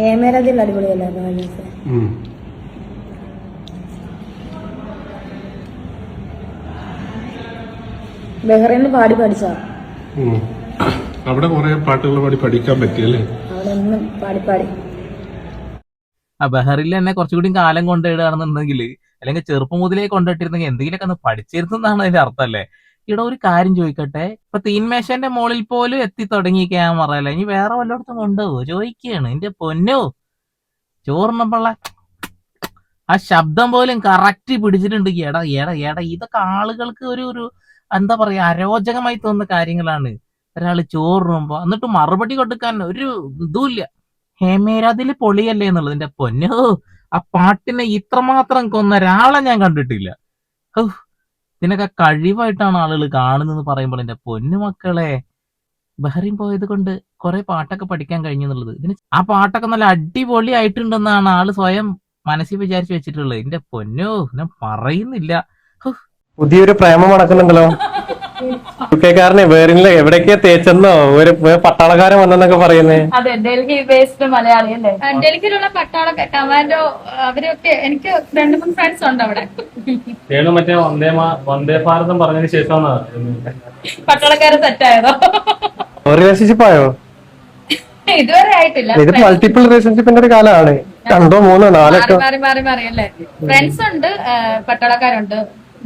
ഏമേരതിൽ അടിപൊളിയല്ലായിരുന്നു. ബഹ്റൈനിൽ പാടി പഠിച്ച അവിടെ കുറെ പാട്ടുകൾ പാടി പഠിക്കാൻ പറ്റിയല്ലേ? അവിടെ ഒന്നും പാടി ബഹറിൽ തന്നെ കുറച്ചുകൂടി കാലം കൊണ്ടിടുകയാണെന്നുണ്ടെങ്കിൽ, അല്ലെങ്കിൽ ചെറുപ്പം മുതലേ കൊണ്ടിട്ടിരുന്നെങ്കിൽ എന്തെങ്കിലുമൊക്കെ ഒന്ന് പഠിച്ചിരുന്നാണ് അതിന്റെ അർത്ഥം അല്ലേ? ഇവിടെ ഒരു കാര്യം ചോദിക്കട്ടെ, ഇപ്പൊ തീൻമേശന്റെ മുകളിൽ പോലും എത്തി തുടങ്ങി ക്യാമറ അല്ലേ, ഇനി വേറെ വല്ലയിടത്തും കൊണ്ടുപോകുമോ ചോദിക്കുകയാണ്. എന്റെ പൊന്നോ, ചോറിനപ്പുള്ള ആ ശബ്ദം പോലും കറക്റ്റ് പിടിച്ചിട്ടുണ്ട്. എടാ എടാ എടാ, ഇതൊക്കെ ആളുകൾക്ക് ഒരു എന്താ പറയാ, അരോചകമായി തോന്നുന്ന കാര്യങ്ങളാണ്. ഒരാള് ചോറിനുമ്പോ എന്നിട്ട് മറുപടി കൊടുക്കാൻ ഒരു ഇതുമില്ല. ഹേമേരാതില് പൊളിയല്ലേ എന്നുള്ളത്. എന്റെ പൊന്നോ, ആ പാട്ടിനെ ഇത്രമാത്രം കൊന്ന ഒരാളെ ഞാൻ കണ്ടിട്ടില്ല. ഇതിനൊക്കെ കഴിവായിട്ടാണ് ആളുകൾ കാണുന്നതെന്ന് പറയുമ്പോൾ എന്റെ പൊന്നു മക്കളെ, ബഹ്റൈൻ പോയത് കൊണ്ട് കുറെ പാട്ടൊക്കെ പഠിക്കാൻ കഴിഞ്ഞു എന്നുള്ളത്. ഇതിന് ആ പാട്ടൊക്കെ നല്ല അടിപൊളി ആയിട്ടുണ്ടെന്നാണ് ആള് സ്വയം മനസ്സിൽ വിചാരിച്ചു വെച്ചിട്ടുള്ളത്. എന്റെ പൊന്നോ, ഞാൻ പറയുന്നില്ല. പുതിയൊരു പ്രേമം നടക്കുന്നുണ്ടല്ലോ. യുകെക്കാരനെ വേറിനില്ല എവിടേക്കാ തേച്ചെന്നോ ഒരു പട്ടാളക്കാരൻ വന്നെന്നൊക്കെ പറയുന്നേ. അതെ, ഡൽഹി ബേസ്ഡ് മലയാളി അല്ലേ? ഡൽഹിയിലുള്ള പട്ടാള കമാൻഡോ അവരൊക്കെ എനിക്ക് 2-3 ഫ്രണ്ട്സ് ഉണ്ട് അവിടെ. മറ്റേ വന്ദേ ഭാരതം പറഞ്ഞതിന് ശേഷം പട്ടാളക്കാരെ സെറ്റായതോ? റിലേഷൻഷിപ്പ് ആയോ? ഇതുവരെ ആയിട്ടില്ല. ഇത് മൾട്ടിപ്പിൾ റിലേഷൻഷിപ്പിന്റെ ഒരു കാലമാണ്. 2, 3, 4 മാറി അല്ലേ. ഫ്രണ്ട്സ് ഉണ്ട്, പട്ടാളക്കാരുണ്ട്,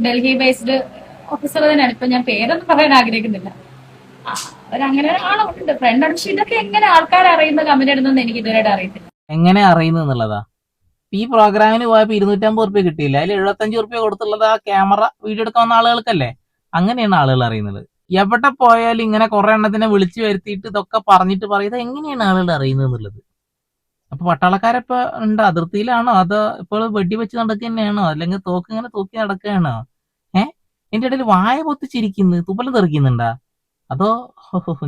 ഡൽഹി ബേസ്ഡ് ഓഫീസർ തന്നെയാണ്. ഇപ്പൊ ഞാൻ പേരൊന്നും പറയാൻ ആഗ്രഹിക്കുന്നില്ല. അവരങ്ങനെ ഒരാളുണ്ട്, ഫ്രണ്ട് ഉണ്ട്. പക്ഷെ ഇതൊക്കെ എങ്ങനെ ആൾക്കാർ അറിയുന്ന കമന്റ് ഇടുന്നെന്ന് എനിക്ക് ഇതുവരെ അറിയത്തില്ല. എങ്ങനെ അറിയുന്നു എന്നുള്ളതാ. ഈ പ്രോഗ്രാമിന് പോയപ്പോ 250 റുപ്യ കിട്ടിയില്ല, അതിൽ 75 റുപ്യ കൊടുത്തുള്ളത് ആ ക്യാമറ വീഡിയോ എടുക്കാൻ വന്ന ആളുകൾക്കല്ലേ. അങ്ങനെയാണ് ആളുകൾ അറിയുന്നത്. എവിടെ പോയാലും ഇങ്ങനെ കുറെ എണ്ണത്തിനെ വിളിച്ചു വരുത്തിയിട്ട് ഇതൊക്കെ പറഞ്ഞിട്ട് പറയുന്നത് എങ്ങനെയാണ് ആളുകൾ അറിയുന്നത് എന്നുള്ളത്. അപ്പൊ പട്ടാളക്കാരപ്പോ ഉണ്ട്, അതിർത്തിയിലാണോ അതോ ഇപ്പോൾ വെടിവെച്ച് നടക്കുക തന്നെയാണോ, അല്ലെങ്കിൽ തോക്ക് ഇങ്ങനെ തൂക്കി നടക്കുകയാണോ? എന്റെ ഇടയിൽ വായ പൊത്തിച്ചിരിക്കുന്നു, തുപ്പലം തെറിക്കുന്നുണ്ടാ? അതോ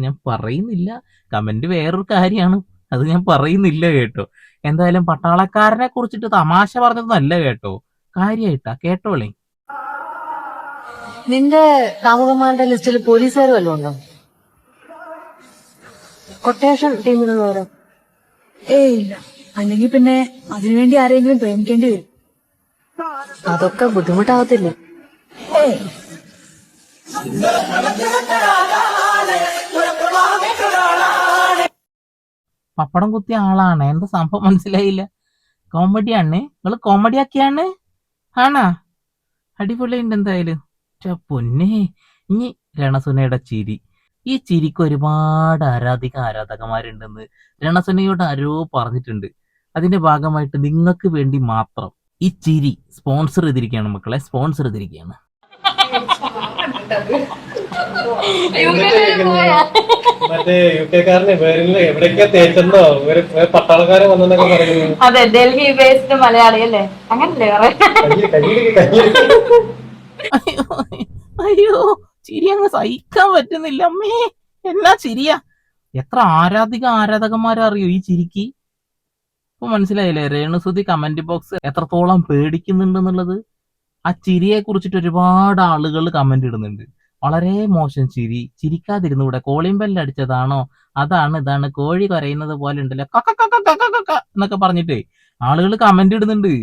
ഞാൻ പറയുന്നില്ല. കമന്റ് വേറൊരു കാര്യമാണ്, അത് ഞാൻ പറയുന്നില്ല കേട്ടോ. എന്തായാലും പട്ടാളക്കാരനെ കുറിച്ചിട്ട് തമാശ പറഞ്ഞതൊന്നല്ല കേട്ടോ, കാര്യായിട്ടാ കേട്ടോളേ. നിന്റെ കാമുകന്മാരുടെ ലിസ്റ്റിൽ പോലീസുകാർ വല്ലതും ഉണ്ടോ? കൊട്ടേഷൻ ടീമിലുള്ളവരോ? ഇല്ല. അല്ലെങ്കിൽ പിന്നെ അതിനുവേണ്ടി ആരെങ്കിലും പ്രേമിക്കേണ്ടി വരും. അതൊക്കെ ബുദ്ധിമുട്ടാവത്തില്ലേ? പപ്പടം കുത്തിയ ആളാണ്. എന്താ സംഭവം മനസ്സിലായില്ല. കോമഡിയാണ് നിങ്ങള്, കോമഡിയാക്കിയാണ് ആണാ? അടിപൊളിയുണ്ട് എന്തായാലും. പൊന്നേ, ഇനി രണസുനയുടെ ചിരി, ഈ ചിരിക്ക് ഒരുപാട് ആരാധകന്മാരുണ്ടെന്ന് രണസുനയോട് ആരോ പറഞ്ഞിട്ടുണ്ട്. അതിന്റെ ഭാഗമായിട്ട് നിങ്ങൾക്ക് വേണ്ടി മാത്രം ഈ ചിരി സ്പോൺസർ ചെയ്തിരിക്കുകയാണ് മക്കളെ, സ്പോൺസർ ചെയ്തിരിക്കുകയാണ്. മറ്റേ യുകെക്കാരനെ വേറിനില്ല എവിടേക്കാ തേച്ചെന്നോ ഒരു പട്ടാളക്കാരൻ വന്നെന്നൊക്കെ പറയുന്നു. അതെ, ഡൽഹി ബേസ്ഡ് മലയാളി അല്ലേ? അങ്ങനല്ലേ അയ്യോ, ചിരി അങ്ങ് സഹിക്കാൻ പറ്റുന്നില്ല അമ്മേ. എന്നാ ചിരിയാ, എത്ര ആരാധകന്മാരറിയോ ഈ ചിരിക്ക്. ഇപ്പൊ മനസ്സിലായില്ലേ രേണുസുതി കമന്റ് ബോക്സ് എത്രത്തോളം പേടിക്കുന്നുണ്ടെന്നുള്ളത്. ആ ചിരിയെ കുറിച്ചിട്ട് ഒരുപാട് ആളുകൾ കമന്റ് ഇടുന്നുണ്ട്. വളരെ മോശം ചിരി, ചിരിക്കാതിരുന്നൂടെ, കോളിംഗ് ബെല്ല് അടിച്ചതാണോ, അതാണ് ഇതാണ്, കോഴി കരയുന്നത് പോലെ ഉണ്ടല്ലോ എന്നൊക്കെ പറഞ്ഞിട്ട് ആളുകൾ കമന്റ് ഇടുന്നുണ്ട്.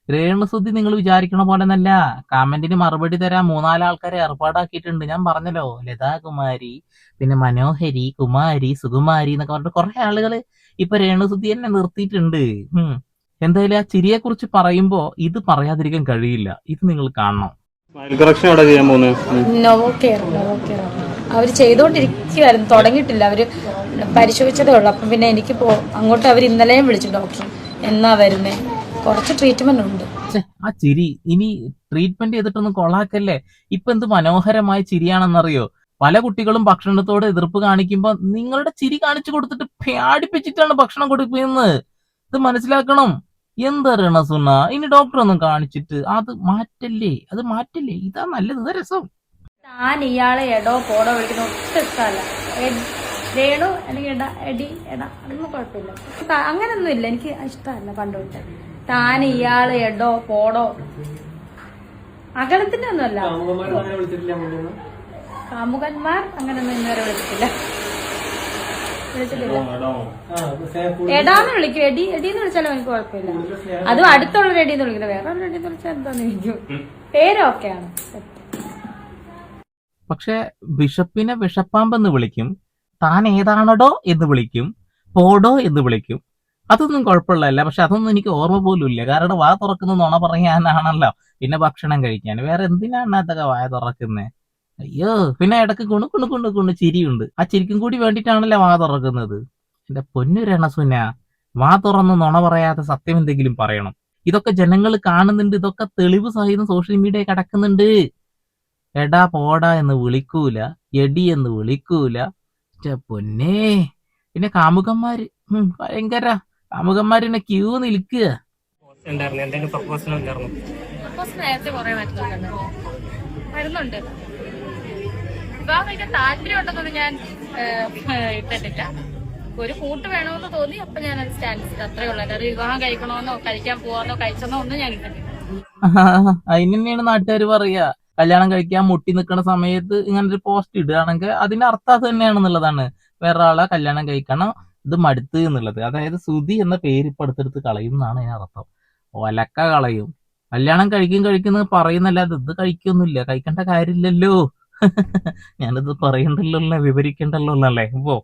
രേണുസുതി നിങ്ങൾ വിചാരിക്കണ പോലെ എന്നല്ല, കമന്റിന് മറുപടി തരാൻ 3-4 ആൾക്കാരെ ഏർപ്പാടാക്കിയിട്ടുണ്ട്. ഞാൻ പറഞ്ഞല്ലോ, ലതാകുമാരി, പിന്നെ മനോഹരി, കുമാരി, സുകുമാരി എന്നൊക്കെ പറഞ്ഞിട്ട് കുറെ ആളുകൾ ഇപ്പൊ രേണുസുതി തന്നെ നിർത്തിയിട്ടുണ്ട്. എന്തായാലും ആ ചിരിയെ കുറിച്ച് പറയുമ്പോ ഇത് പറയാതിരിക്കാൻ കഴിയില്ല, ഇത് നിങ്ങൾ കാണണം. നവോകെയർ അവര് ചെയ്തോണ്ടിരിക്കുവായിരുന്നു, തുടങ്ങിയിട്ടില്ല. അവര് പരിശോധിച്ചതേ ഉള്ളു. അപ്പൊ പിന്നെ എനിക്ക് അങ്ങോട്ട് അവർ ഇന്നലെയും വിളിച്ചു, ഡോക്ടർ എന്നാ വരുന്നേ, കുറച്ച് ട്രീറ്റ്മെന്റ് ഉണ്ട്. ആ ചിരി ഇനി ട്രീറ്റ്മെന്റ് ചെയ്തിട്ടൊന്നും കൊള്ളാക്കല്ലേ. ഇപ്പൊ എന്ത് മനോഹരമായ ചിരിയാണെന്നറിയോ. പല കുട്ടികളും ഭക്ഷണത്തോട് എതിർപ്പ് കാണിക്കുമ്പോ നിങ്ങളുടെ ചിരി കാണിച്ചു കൊടുത്തിട്ട് പേടിപ്പിച്ചിട്ടാണ് ഭക്ഷണം കൊടുക്കുന്നത്. ഇത് മനസ്സിലാക്കണം. എന്താ രണസുന, ഇനി ഡോക്ടറൊന്നും കാണിച്ചിട്ട് അത് മാറ്റല്ലേ, ഇതാ നല്ലത്, ഇതാ രസം. താൻ ഇയാളെ എടോ പോടോ വിളിക്കുന്ന ഒട്ടും ഇഷ്ടമല്ല. രേണു അല്ലെങ്കിൽ എടാ അതൊന്നും കുഴപ്പമില്ല, അങ്ങനൊന്നും ഇല്ല, എനിക്ക് ഇഷ്ടമല്ല പണ്ട് തൊട്ട്. താൻ ഇയാളെ എടോ പോടോ അകലത്തിന്റെ ഒന്നുമല്ല. കാമുകന്മാർ അങ്ങനൊന്നും ഇന്നുവരെ വിളിച്ചിട്ടില്ല. വിളിച്ചിട്ടില്ല. എടാന്ന് വിളിക്കും, എടീന്ന് വിളിച്ചാലും എനിക്ക് കുഴപ്പമില്ല. അതും അടുത്തുള്ള എടീന്ന് വിളിക്കില്ല, വേറെ ഒരു എടീന്ന് വിളിച്ചാൽ എന്താന്ന് ചോദിക്കും. പേരൊക്കെയാണ്. പക്ഷെ ബിഷപ്പിനെ ബിഷപ്പാമ്പെന്ന് വിളിക്കും, താൻ ഏതാണടോ എന്ന് വിളിക്കും, പോടോ എന്ന് വിളിക്കും. അതൊന്നും കുഴപ്പമുള്ളതല്ല. പക്ഷെ അതൊന്നും എനിക്ക് ഓർമ്മ പോലും ഇല്ല. കാരണം വാ തുറക്കുന്ന നുണ പറയാനാണല്ലോ, പിന്നെ ഭക്ഷണം കഴിക്കാൻ. വേറെ എന്തിനാണ് അതൊക്കെ വായ തുറക്കുന്നത്? അയ്യോ. പിന്നെ ഇടക്ക് കുണു ചിരിയുണ്ട്. ആ ചിരിക്കും കൂടി വേണ്ടിയിട്ടാണല്ലോ വാ തുറക്കുന്നത്. എന്റെ പൊന്നു രണസുന, വാ തുറന്ന് നുണ പറയാതെ സത്യം എന്തെങ്കിലും പറയണം. ഇതൊക്കെ ജനങ്ങൾ കാണുന്നുണ്ട്. ഇതൊക്കെ തെളിവ് സഹിതം സോഷ്യൽ മീഡിയ കിടക്കുന്നുണ്ട്. എടാ പോടാ എന്ന് വിളിക്കൂല, എടി എന്ന് വിളിക്കൂല. പൊന്നേ. പിന്നെ കാമുകന്മാര് ഭയങ്കര കാമുകന്മാരിനെ ക്യൂ നിൽക്കുക. പ്രപ്പോസൽ നേരത്തെ കുറെ വരുന്നുണ്ട്. വിവാഹം കഴിക്കാൻ താല്പര്യം ഉണ്ടെന്നൊന്നും ഞാൻ ഇട്ടിട്ടില്ല. ഒരു കൂട്ട് വേണമെന്ന് തോന്നി, അപ്പൊ ഞാനത് സ്റ്റാൻഡ് ചെയ്തു. അത്രേ ഉള്ളൂ. അല്ലാതെ വിവാഹം കഴിക്കണമെന്നോ കഴിക്കാൻ പോവാന്നോ കഴിച്ചെന്നോ ഒന്നും ഞാൻ ഇട്ടിട്ടില്ല. അതിന് തന്നെയാണ് നാട്ടുകാർ പറയാ, കല്യാണം കഴിക്കാൻ മുട്ടി നിൽക്കുന്ന സമയത്ത് ഇങ്ങനെ ഒരു പോസ്റ്റ് ഇടുകയാണെങ്കിൽ അതിന്റെ അർത്ഥം അത് തന്നെയാണെന്നുള്ളതാണ്. വേറെ ആളെ കല്യാണം കഴിക്കണം, ഇത് മടുത്ത് എന്നുള്ളത്. അതായത് സുധി എന്ന പേര് ഇപ്പൊ അടുത്തെടുത്ത് കളയും എന്നാണ് അതിനർത്ഥം. ഒലക്ക കളയും. കല്യാണം കഴിക്കുന്നത് പറയുന്നല്ലാതെ ഇത് കഴിക്കൊന്നുമില്ല, കഴിക്കേണ്ട കാര്യമില്ലല്ലോ. ഞാനിത് പറയണ്ടല്ലോ, വിവരിക്കണ്ടല്ലോ അല്ലേ ഇപ്പോ.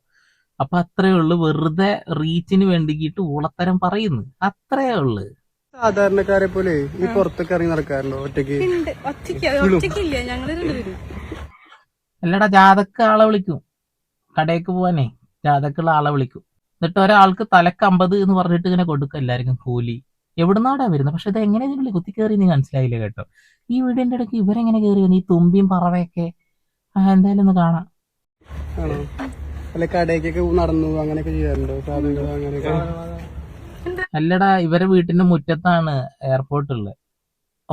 അപ്പൊ അത്രേ ഉള്ളു. വെറുതെ റീച്ചിന് വേണ്ടിയിട്ട് ഊളത്തരം പറയുന്നു, അത്രേ ഉള്ളു. സാധാരണക്കാരെ പോലെ ഈ പുറത്തൊക്കെ ഇറങ്ങി നടക്കാറുണ്ടോ ഒറ്റയ്ക്ക്? അല്ലടാ, ജാതക്ക് ആളെ വിളിക്കും, കടയ്ക്ക് പോവാനേ ജാതക്കുള്ള ആളെ വിളിക്കും. എന്നിട്ട് ഒരാൾക്ക് തലക്ക് 50 എന്ന് പറഞ്ഞിട്ട് ഇങ്ങനെ കൊടുക്കും എല്ലാവർക്കും കൂലി. എവിടുന്നാടാ വരുന്നത്? പക്ഷെ ഇത് എങ്ങനെ നിങ്ങൾ കുത്തി കയറി നീ മനസ്സിലായില്ല കേട്ടോ. ഈ വീടിന്റെ ഇടയ്ക്ക് ഇവരെങ്ങനെ കയറി വന്നു? ഈ തുമ്പിയും പറവയൊക്കെ എന്തായാലും ഒന്ന് കാണാം. ആണോ? അല്ല കടയ്ക്കൊക്കെ നടന്നു അങ്ങനെയൊക്കെ ചെയ്യാറുണ്ടോ? സാധനങ്ങൾ അങ്ങനെയൊക്കെ? അല്ലടാ, ഇവരെ വീട്ടിന്റെ മുറ്റത്താണ് എയർപോർട്ട് ഉള്ളത്.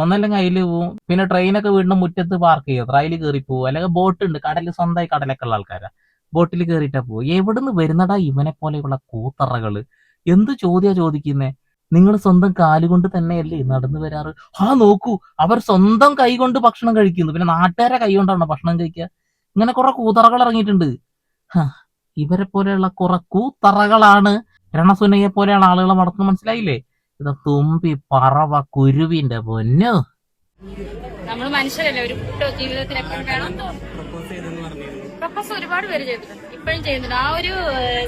ഒന്നല്ലെങ്കിൽ അതിൽ പോവും, പിന്നെ ട്രെയിനൊക്കെ വീടിന്റെ മുറ്റത്ത് പാർക്ക് ചെയ്യും, അതിൽ കയറി പോവും. അല്ലെങ്കിൽ ബോട്ട് ഉണ്ട്, കടലിൽ സ്വന്തമായി കടലൊക്കെ ഉള്ള ആൾക്കാരാ, ബോട്ടിൽ കയറിയിട്ടാ പോവും. എവിടുന്ന് വരുന്നടാ ഇവനെ പോലെയുള്ള കൂത്തറകള്? എന്ത് ചോദിക്കുന്നേ? നിങ്ങൾ സ്വന്തം കാലുകൊണ്ട് തന്നെയല്ലേ നടന്നു വരാറ്? നോക്കൂ, അവർ സ്വന്തം കൈ കൊണ്ട് ഭക്ഷണം കഴിക്കുന്നു, പിന്നെ നാട്ടുകാരെ കൈ കൊണ്ടാണോ ഭക്ഷണം കഴിക്കുക? ഇങ്ങനെ കുറെ കൂത്തറകൾ ഇറങ്ങിയിട്ടുണ്ട്. ഇവരെ പോലെയുള്ള കുറെ കൂത്തറകളാണ് രണസുനയെ പോലെയുള്ള ആളുകളെ നടത്തുന്നത്. മനസ്സിലായില്ലേ? ഇത് തുമ്പി പറവ കുരുവിന്റെ പൊന്നു. നമ്മൾ മനുഷ്യരല്ലേ, ഒരു ജീവിതത്തിൽ എപ്പോഴും വേണം. പ്രപ്പോസ് ഒരുപാട് പേര് ചെയ്തിട്ടുണ്ട്, ഇപ്പോഴും ചെയ്യുന്നുണ്ട്. ആ ഒരു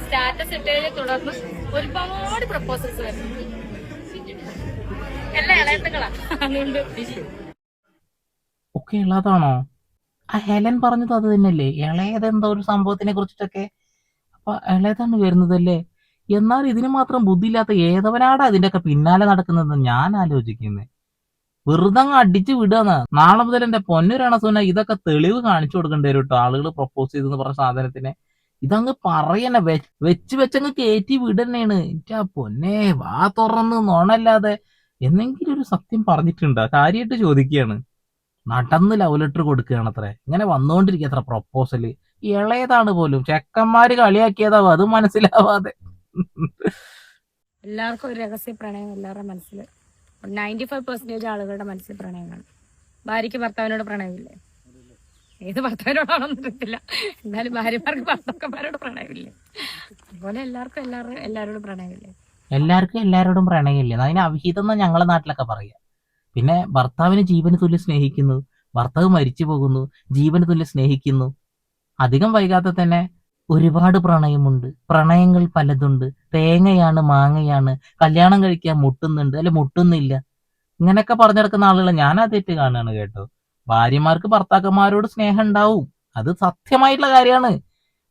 സ്റ്റാറ്റസ് ഇട്ടതിനെ തുടർന്ന് ഒരുപാട് പ്രപ്പോസൽസ് വരുന്നുണ്ട്. എല്ലാം ഇളയത്തുകളാണ്. അതുകൊണ്ട് ഒക്കെ ഉള്ളതാണോ? ആ ഹെലൻ പറഞ്ഞത് അത് തന്നെയല്ലേ, ഇളയതെന്തോ ഒരു സംഭവത്തിനെ കുറിച്ചിട്ടൊക്കെ. അപ്പൊ ഇളയതാണ് വരുന്നതല്ലേ. എന്നാൽ ഇതിന് മാത്രം ബുദ്ധിയില്ലാത്ത ഏതവനാടാ അതിന്റെയൊക്കെ പിന്നാലെ നടക്കുന്നത് ഞാൻ ആലോചിക്കുന്നത്. വെറുതെ അങ്ങ് അടിച്ചു വിടുകയെന്ന്. നാളെ മുതൽ എന്റെ പൊന്നു രണസുന ഇതൊക്കെ തെളിവ് കാണിച്ചു കൊടുക്കേണ്ടി വരും കേട്ടോ. ആളുകൾ പ്രപ്പോസ് ചെയ്തെന്ന് പറഞ്ഞ സാധനത്തിനെ ഇതങ്ങ് പറയണ വെച്ചങ്ങ് കയറ്റി വിടന്നെയാണ്. എന്റെ പൊന്നെ, വാ തുറന്ന് നോണല്ലാതെ എന്നെങ്കിലും ഒരു സത്യം പറഞ്ഞിട്ടുണ്ടോ? കാര്യമായിട്ട് ചോദിക്കുകയാണ്. നടന്ന് ലവ് ലെറ്റർ കൊടുക്കുകയാണ് അത്ര. ഇങ്ങനെ വന്നുകൊണ്ടിരിക്കുക അത്ര പ്രപ്പോസല്. ഇളയതാണ് പോലും, ചെക്കന്മാര് കളിയാക്കിയതാവും, അത് മനസ്സിലാവാതെ. എല്ലാവർക്കും ഒരു രഹസ്യ പ്രണയം എല്ലാവരുടെ മനസ്സിൽ 95% ആളുകളുടെ മനസ്സിൽ പ്രണയം കാണും. ഭാര്യയ്ക്ക് ഭർത്താവിനോട് പ്രണയമില്ലേ? ഏത് ഭർത്താവിനോടാണെന്ന് അറിയത്തില്ല, എന്നാലും ഭാര്യമാർക്ക് ഭർത്താക്കന്മാരോട് പ്രണയമില്ലേ? അതുപോലെ എല്ലാവരോടും പ്രണയമില്ലേ? എല്ലാവർക്കും പ്രണയമില്ലേ? അതിന് അവിഹിതം എന്നാ ഞങ്ങളെ നാട്ടിലൊക്കെ പറയാ. പിന്നെ ഭർത്താവിന് ജീവന് തുല്യം സ്നേഹിക്കുന്നു, ഭർത്താവ് മരിച്ചു പോകുന്നു, ജീവന് തുല്യം സ്നേഹിക്കുന്നു. അധികം വൈകാതെ തന്നെ ഒരുപാട് പ്രണയമുണ്ട്, പ്രണയങ്ങൾ പലതുണ്ട്, തേങ്ങയാണ് മാങ്ങയാണ്, കല്യാണം കഴിക്കാൻ മുട്ടുന്നുണ്ട്, അല്ലെ മുട്ടുന്നില്ല, ഇങ്ങനെയൊക്കെ പറഞ്ഞു നടക്കുന്ന ആളുകളെ ഞാൻ ആദ്യമായിട്ട് കാണുകയാണ് കേട്ടോ. ഭാര്യമാർക്ക് ഭർത്താക്കന്മാരോട് സ്നേഹം ഉണ്ടാവും, അത് സത്യമായിട്ടുള്ള കാര്യമാണ്.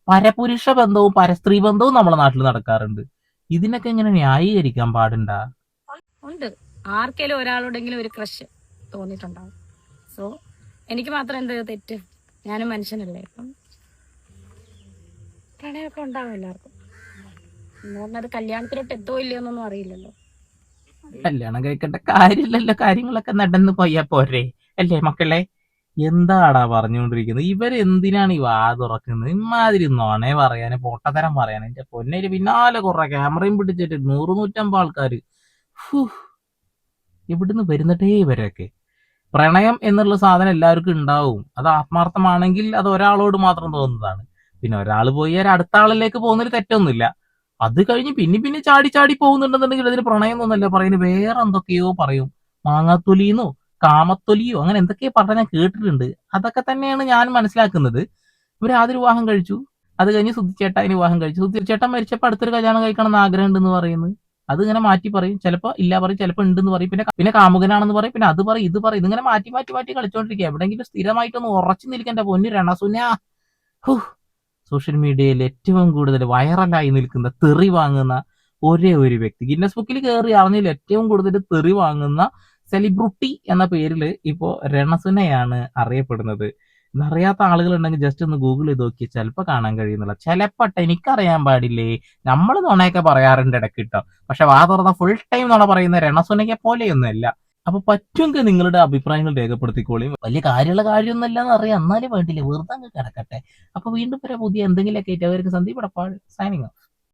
പരപുരുഷ ബന്ധവും പരസ്ത്രീ ബന്ധവും നമ്മുടെ നാട്ടിൽ നടക്കാറുണ്ട്. ഇതിനൊക്കെ ഇങ്ങനെ ന്യായീകരിക്കാൻ പാടുണ്ടാ? ഉണ്ട്. ആർക്കെങ്കിലും ഒരാളോടെങ്കിലും ഒരു ക്രഷ് തോന്നിയിട്ടുണ്ടാവും. സോ എനിക്ക് മാത്രം എന്ത് തെറ്റ്? ഞാനും മനുഷ്യനല്ലേ. അപ്പം പ്രണയമൊക്കെ ഉണ്ടാവും എല്ലാവർക്കും. അത് കല്യാണത്തിലോട്ട് എത്തോ ഇല്ലയോന്നൊന്നും അറിയില്ലല്ലോ. കല്യാണം കഴിക്കേണ്ട കാര്യമില്ലല്ലോ, കാര്യങ്ങളൊക്കെ നടന്നു പോയാ പോരെ അല്ലേ മക്കളെ? എന്താടാ പറഞ്ഞുകൊണ്ടിരിക്കുന്നത്? ഇവരെന്തിനാണ് ഈ വാ തുറക്കുന്നത്? ഇമാതിരി നോണേ പറയാന്, പൊട്ടത്തരം പറയാന്. എന്റെ പൊന്നേര് പിന്നാലെ കുറെ ക്യാമറയും പിടിച്ചിട്ട് 100-150 ആൾക്കാര്. ഇവിടുന്ന് വരുന്നിട്ടേ ഇവരൊക്കെ. പ്രണയം എന്നുള്ള സാധനം എല്ലാവർക്കും ഉണ്ടാവും. അത് ആത്മാർത്ഥമാണെങ്കിൽ അത് ഒരാളോട് മാത്രം തോന്നുന്നതാണ്. പിന്നെ ഒരാൾ പോയി അടുത്ത ആളിലേക്ക് പോകുന്നതിൽ തെറ്റൊന്നുമില്ല. അത് കഴിഞ്ഞ് പിന്നെ ചാടി ചാടി പോകുന്നുണ്ടെന്നുണ്ടെങ്കിൽ അതിന് പ്രണയം ഒന്നുമല്ല പറയുന്നത്, വേറെ എന്തൊക്കെയോ പറയും. മാങ്ങാത്തൊലിന്നോ കാമത്തൊലിയോ അങ്ങനെ എന്തൊക്കെയോ പറഞ്ഞ ഞാൻ കേട്ടിട്ടുണ്ട്. അതൊക്കെ തന്നെയാണ് ഞാൻ മനസ്സിലാക്കുന്നത്. ഇവര് ആദ്യ വിവാഹം കഴിച്ചു, അത് കഴിഞ്ഞ് സുധിച്ചേട്ടന് വിവാഹം കഴിച്ചു. സുധിച്ചേട്ടൻ മരിച്ചപ്പോൾ അടുത്തൊരു കല്യാണം കഴിക്കണം എന്ന് ആഗ്രഹം ഉണ്ടെന്ന് പറയുന്നത്. അത് ഇങ്ങനെ മാറ്റി പറയും, ചിലപ്പോ ഇല്ല പറയും, ചിലപ്പോ ഉണ്ടെന്ന് പറയും, പിന്നെ കാമുകനാണെന്ന് പറയും, പിന്നെ അത് പറയും ഇത് പറയും, ഇതിങ്ങനെ മാറ്റി കളിച്ചോണ്ടിരിക്കുക. എവിടെയെങ്കിലും സ്ഥിരമായിട്ടൊന്ന് ഉറച്ചു നിൽക്കേണ്ട പൊന്നു രണസുന. സോഷ്യൽ മീഡിയയിൽ ഏറ്റവും കൂടുതൽ വൈറലായി നിൽക്കുന്ന, തെറി വാങ്ങുന്ന ഒരേ ഒരു വ്യക്തി, ഗിന്നസ് ബുക്കിൽ കയറി അറിഞ്ഞതിൽ ഏറ്റവും കൂടുതൽ തെറി വാങ്ങുന്ന സെലിബ്രിറ്റി എന്ന പേരിൽ ഇപ്പോ രണസുനയാണ് അറിയപ്പെടുന്നത്. ഇതറിയാത്ത ആളുകളുണ്ടെങ്കിൽ ജസ്റ്റ് ഒന്ന് ഗൂഗിൾ ചെയ്ത് നോക്കി, ചിലപ്പോൾ കാണാൻ കഴിയുന്നില്ല. ചിലപ്പോൾ എനിക്കറിയാൻ പാടില്ലേ, നമ്മൾ നുണയൊക്കെ പറയാറുണ്ട് ഇടയ്ക്ക് കേട്ടോ, പക്ഷെ വാ തുറന്ന ഫുൾ ടൈം നുണ പറയുന്ന രണസുനയെ പോലെയൊന്നുമല്ല. അപ്പൊ പറ്റുമെങ്കിൽ നിങ്ങളുടെ അഭിപ്രായങ്ങൾ രേഖപ്പെടുത്തിക്കോളിയും. വലിയ കാര്യമുള്ള കാര്യമൊന്നുമല്ല എന്നറിയാം, എന്നാലും വേണ്ടില്ല, വെറുതെ അങ്ങ് കിടക്കട്ടെ. അപ്പൊ വീണ്ടും പുതിയ എന്തെങ്കിലുമൊക്കെ ആയിട്ട് അവർക്ക് സന്ദീപ് എടപ്പാൾ സൈനിങ് ഓഫ്.